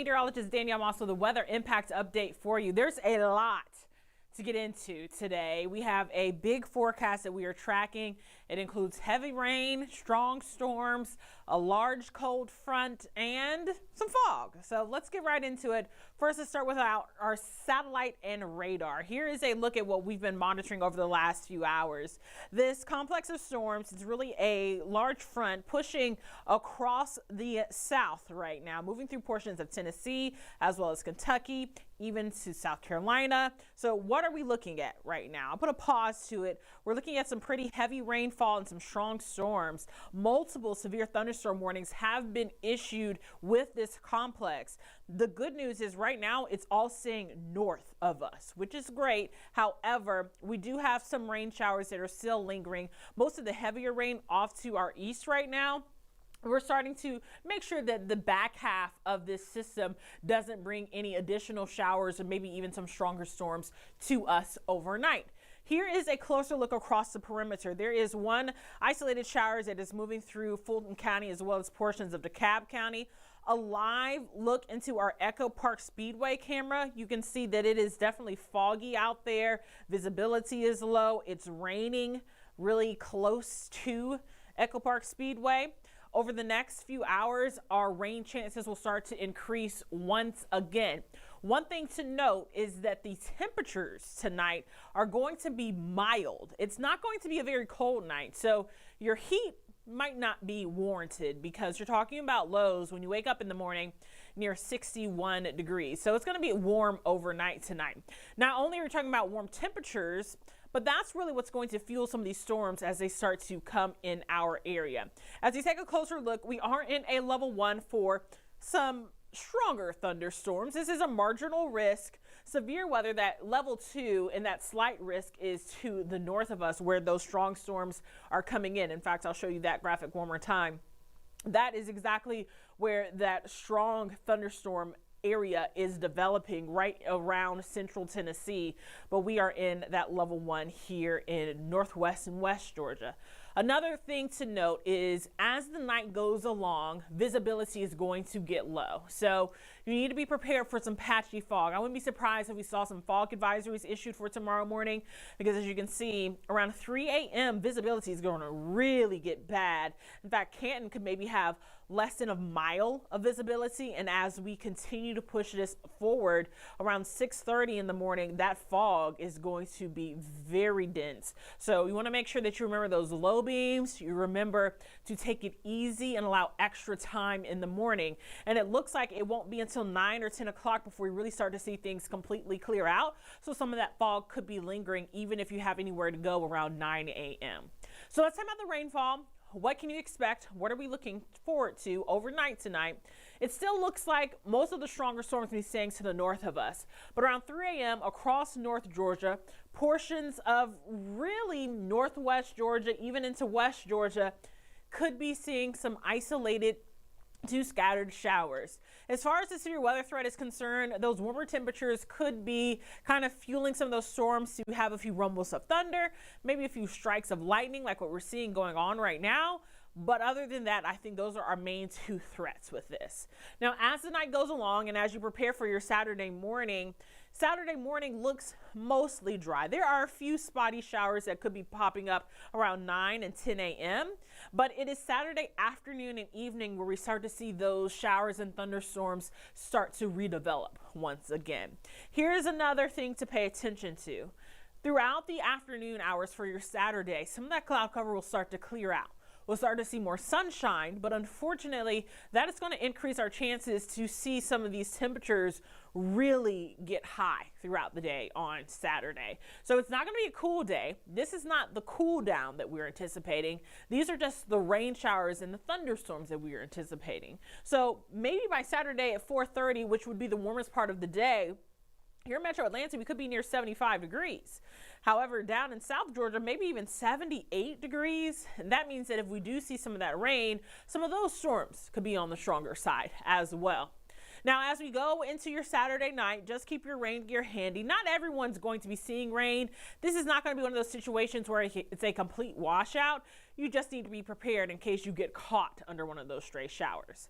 meteorologist Danielle Moss with the weather impact update for you. There's a lot to get into today. We have a big forecast that we are tracking. It includes heavy rain, strong storms, a large cold front, and some fog. So let's get right into it. First, let's start with our satellite and radar. Here is a look at what we've been monitoring over the last few hours. This complex of storms is really a large front pushing across the south right now, moving through portions of Tennessee as well as Kentucky, even to South Carolina. So what are we looking at right now? I'll put a pause to it. We're looking at some pretty heavy rainfall and some strong storms. Multiple severe thunderstorm warnings have been issued with this complex. The good news is right now it's all staying north of us, which is great. However, we do have some rain showers that are still lingering. Most of the heavier rain off to our east right now. We're starting to make sure that the back half of this system doesn't bring any additional showers or maybe even some stronger storms to us overnight. Here is a closer look across the perimeter. There is one isolated shower that is moving through Fulton County as well as portions of DeKalb County. A live look into our Echo Park Speedway camera. You can see that it is definitely foggy out there. Visibility is low. It's raining really close to Echo Park Speedway. Over the next few hours, our rain chances will start to increase once again. One thing to note is that the temperatures tonight are going to be mild. It's not going to be a very cold night, so your heat might not be warranted because you're talking about lows when you wake up in the morning near 61 degrees. So it's going to be warm overnight tonight. Not only are we talking about warm temperatures, but that's really what's going to fuel some of these storms as they start to come in our area. As we take a closer look, we are in a level 1 for some stronger thunderstorms. This is a marginal risk. Severe weather, that level 2, and that slight risk is to the north of us where those strong storms are coming in. In fact, I'll show you that graphic one more time. That is exactly where that strong thunderstorm area is developing right around central Tennessee, but we are in that level 1 here in northwest and west Georgia. Another thing to note is as the night goes along, visibility is going to get low. So you need to be prepared for some patchy fog. I wouldn't be surprised if we saw some fog advisories issued for tomorrow morning because as you can see, around 3 a.m. visibility is going to really get bad. In fact, Canton could maybe have less than a mile of visibility, and as we continue to push this forward around 6:30 in the morning, that fog is going to be very dense. So you want to make sure that you remember those low beams. You remember to take it easy and allow extra time in the morning. And it looks like it won't be until 9 or 10 o'clock before we really start to see things completely clear out. So some of that fog could be lingering even if you have anywhere to go around 9 a.m. So let's talk about the rainfall. What can you expect? What are we looking forward to overnight tonight? It still looks like most of the stronger storms will be staying to the north of us. But around 3 a.m. across North Georgia, portions of really northwest Georgia, even into West Georgia, could be seeing some isolated to scattered showers. As far as the severe weather threat is concerned, those warmer temperatures could be kind of fueling some of those storms to have a few rumbles of thunder, maybe a few strikes of lightning like what we're seeing going on right now. But other than that, I think those are our main two threats with this. Now, as the night goes along and as you prepare for your Saturday morning looks mostly dry. There are a few spotty showers that could be popping up around 9 and 10 a.m., but it is Saturday afternoon and evening where we start to see those showers and thunderstorms start to redevelop once again. Here's another thing to pay attention to. Throughout the afternoon hours for your Saturday, some of that cloud cover will start to clear out. We'll start to see more sunshine, but unfortunately, that is going to increase our chances to see some of these temperatures really get high throughout the day on Saturday. So it's not going to be a cool day. This is not the cool down that we're anticipating. These are just the rain showers and the thunderstorms that we are anticipating. So maybe by Saturday at 4:30, which would be the warmest part of the day, here in Metro Atlanta, we could be near 75 degrees. However, down in South Georgia, maybe even 78 degrees. And that means that if we do see some of that rain, some of those storms could be on the stronger side as well. Now, as we go into your Saturday night, just keep your rain gear handy. Not everyone's going to be seeing rain. This is not going to be one of those situations where it's a complete washout. You just need to be prepared in case you get caught under one of those stray showers.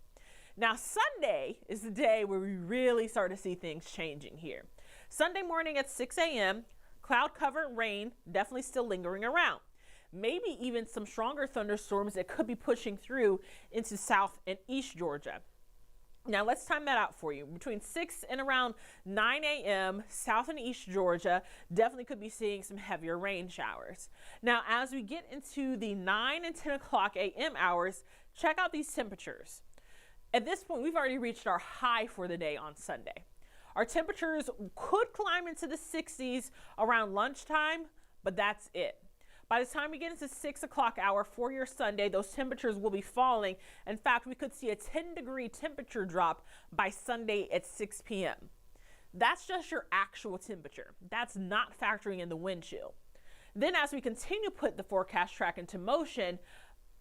Now, Sunday is the day where we really start to see things changing here. Sunday morning at 6 a.m., cloud covered rain definitely still lingering around. Maybe even some stronger thunderstorms that could be pushing through into South and East Georgia. Now let's time that out for you. Between 6 and around 9 a.m., South and East Georgia definitely could be seeing some heavier rain showers. Now, as we get into the 9 and 10 o'clock a.m. hours, check out these temperatures. At this point, we've already reached our high for the day on Sunday. Our temperatures could climb into the 60s around lunchtime, but that's it. By the time we get into 6 o'clock hour for your Sunday, those temperatures will be falling. In fact, we could see a 10-degree temperature drop by Sunday at 6 p.m. That's just your actual temperature. That's not factoring in the wind chill. Then as we continue to put the forecast track into motion,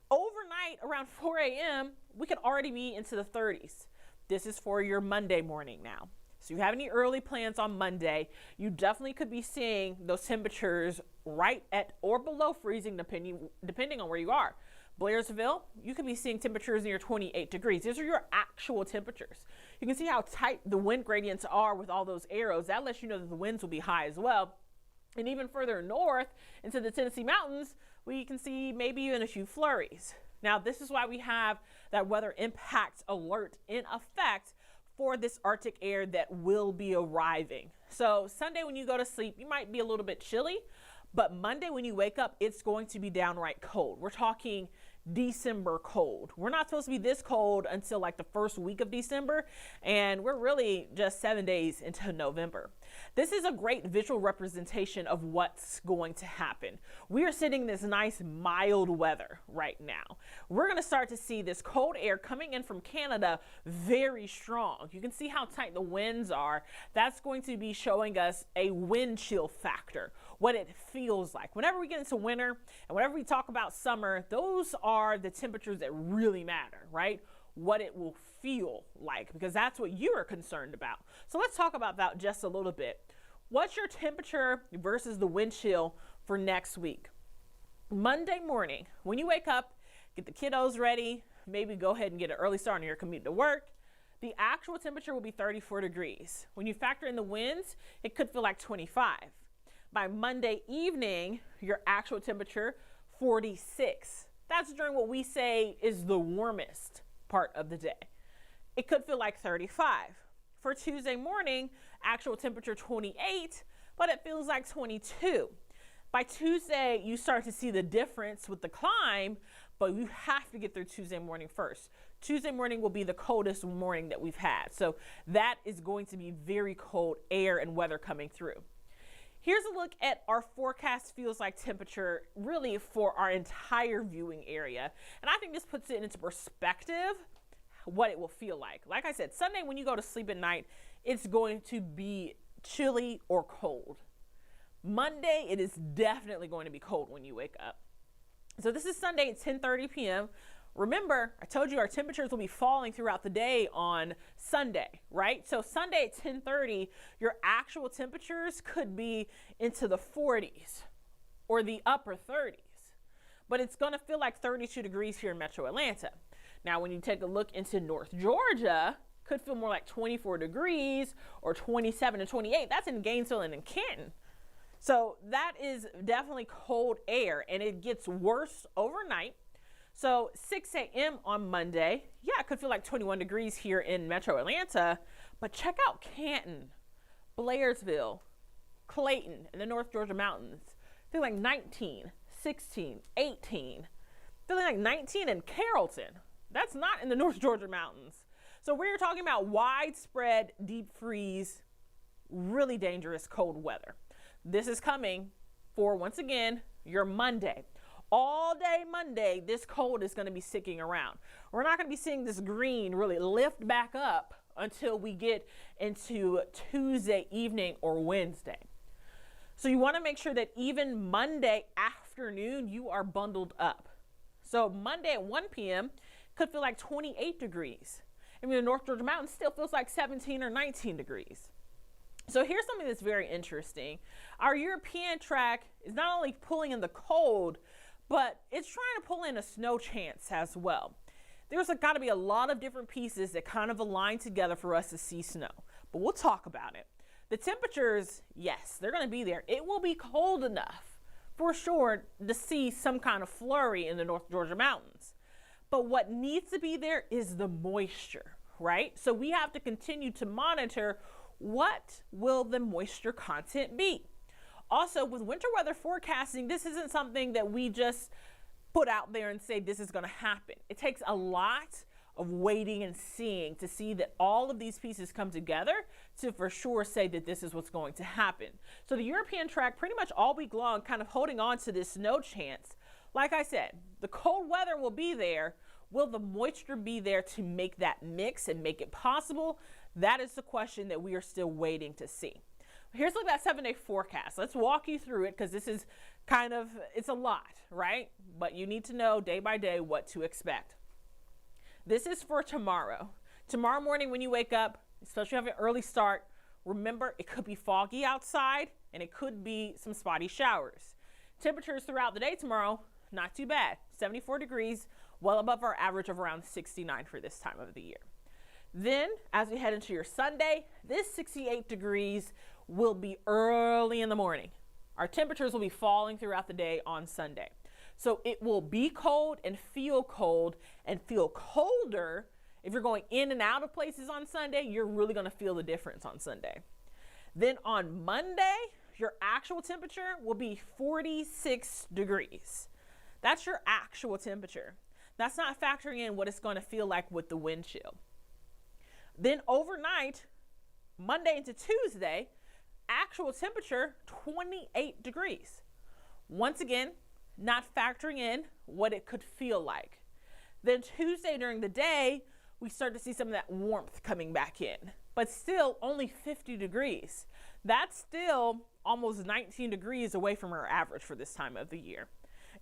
overnight around 4 a.m., we could already be into the 30s. This is for your Monday morning now. So if you have any early plans on Monday, you definitely could be seeing those temperatures right at or below freezing depending on where you are. Blairsville, you could be seeing temperatures near 28 degrees. These are your actual temperatures. You can see how tight the wind gradients are with all those arrows. That lets you know that the winds will be high as well. And even further north into the Tennessee mountains, we can see maybe even a few flurries. Now, this is why we have that weather impact alert in effect for this Arctic air that will be arriving. So Sunday when you go to sleep, you might be a little bit chilly, but Monday when you wake up, it's going to be downright cold. We're talking December cold. We're not supposed to be this cold until like the first week of December, and we're really just 7 days into November. This is a great visual representation of what's going to happen. We are sitting in this nice mild weather right now. We're going to start to see this cold air coming in from Canada very strong. You can see how tight the winds are. That's going to be showing us a wind chill factor, what it feels like. Whenever we get into winter and whenever we talk about summer, those are the temperatures that really matter, right? What it will feel like, because that's what you are concerned about. So let's talk about that just a little bit. What's your temperature versus the wind chill for next week? Monday morning, when you wake up, get the kiddos ready, maybe go ahead and get an early start on your commute to work. The actual temperature will be 34 degrees. When you factor in the winds, it could feel like 25. By Monday evening, your actual temperature, 46. That's during what we say is the warmest part of the day. It could feel like 35. For Tuesday morning, actual temperature 28, but it feels like 22. By Tuesday, you start to see the difference with the climb, but you have to get through Tuesday morning first. Tuesday morning will be the coldest morning that we've had. So that is going to be very cold air and weather coming through. Here's a look at our forecast feels like temperature really for our entire viewing area. And I think this puts it into perspective what it will feel like. Like I said, Sunday when you go to sleep at night, it's going to be chilly or cold. Monday, it is definitely going to be cold when you wake up. So this is Sunday at 10:30 p.m. Remember, I told you our temperatures will be falling throughout the day on Sunday, right? So Sunday at 10:30, your actual temperatures could be into the 40s or the upper 30s, but it's going to feel like 32 degrees here in Metro Atlanta. Now, when you take a look into North Georgia, could feel more like 24 degrees or 27 and 28. That's in Gainesville and in Canton. So that is definitely cold air, and it gets worse overnight. So 6 a.m. on Monday, yeah, it could feel like 21 degrees here in Metro Atlanta, but check out Canton, Blairsville, Clayton, and the North Georgia mountains. Feel like 19, 16, 18. Feeling like 19 in Carrollton. That's not in the North Georgia mountains. So we're talking about widespread deep freeze, really dangerous cold weather. This is coming for, once again, your Monday. All day Monday, this cold is going to be sticking around. We're not going to be seeing this green really lift back up until we get into Tuesday evening or Wednesday. So you want to make sure that even Monday afternoon, you are bundled up. So Monday at 1 p.m. could feel like 28 degrees. I mean, the North Georgia mountains still feels like 17 or 19 degrees. So here's something that's very interesting. Our European track is not only pulling in the cold, but it's trying to pull in a snow chance as well. there's got to be a lot of different pieces that kind of align together for us to see snow. But we'll talk about it. The temperatures, yes, they're going to be there. It will be cold enough for sure to see some kind of flurry in the North Georgia mountains. But what needs to be there is the moisture, right? So we have to continue to monitor what will the moisture content be. Also, with winter weather forecasting, this isn't something that we just put out there and say this is going to happen. It takes a lot of waiting and seeing to see that all of these pieces come together to for sure say that this is what's going to happen. So the European track pretty much all week long kind of holding on to this snow chance. Like I said, the cold weather will be there. Will the moisture be there to make that mix and make it possible? That is the question that we are still waiting to see. Here's like that 7-day forecast. Let's walk you through it because this is kind of, it's a lot, right? But you need to know day by day what to expect. This is for tomorrow. Tomorrow morning when you wake up, especially have an early start, remember it could be foggy outside and it could be some spotty showers. Temperatures throughout the day tomorrow, not too bad. 74 degrees, well above our average of around 69 for this time of the year. Then as we head into your Sunday, this 68 degrees will be early in the morning. Our temperatures will be falling throughout the day on Sunday. So it will be cold and feel colder. If you're going in and out of places on Sunday, you're really going to feel the difference on Sunday. Then on Monday, your actual temperature will be 46 degrees. That's your actual temperature. That's not factoring in what it's going to feel like with the wind chill. Then overnight, Monday into Tuesday, actual temperature 28 degrees. Once again, not factoring in what it could feel like. Then Tuesday during the day, we start to see some of that warmth coming back in, but still only 50 degrees. That's still almost 19 degrees away from our average for this time of the year.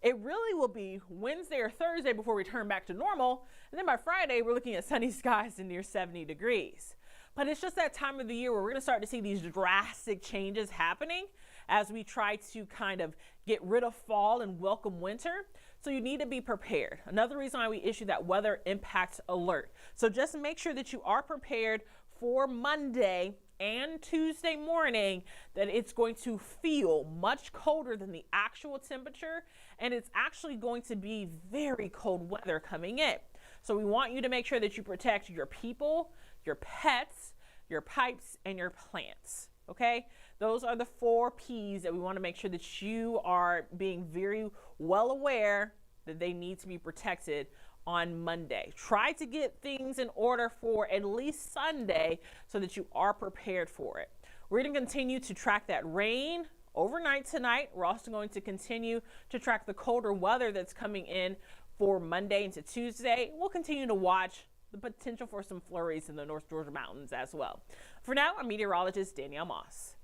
It really will be Wednesday or Thursday before we turn back to normal. And then by Friday, we're looking at sunny skies and near 70 degrees. But it's just that time of the year where we're going to start to see these drastic changes happening as we try to kind of get rid of fall and welcome winter. So you need to be prepared. Another reason why we issue that weather impact alert. So just make sure that you are prepared for Monday and Tuesday morning, that it's going to feel much colder than the actual temperature, and it's actually going to be very cold weather coming in. So we want you to make sure that you protect your people, your pets, your pipes, and your plants. Okay? Those are the 4 P's that we want to make sure that you are being very well aware that they need to be protected on Monday. Try to get things in order for at least Sunday so that you are prepared for it. We're going to continue to track that rain overnight tonight. We're also going to continue to track the colder weather that's coming in for Monday into Tuesday. We'll continue to watch the potential for some flurries in the North Georgia mountains as well. For now, I'm meteorologist Danielle Moss.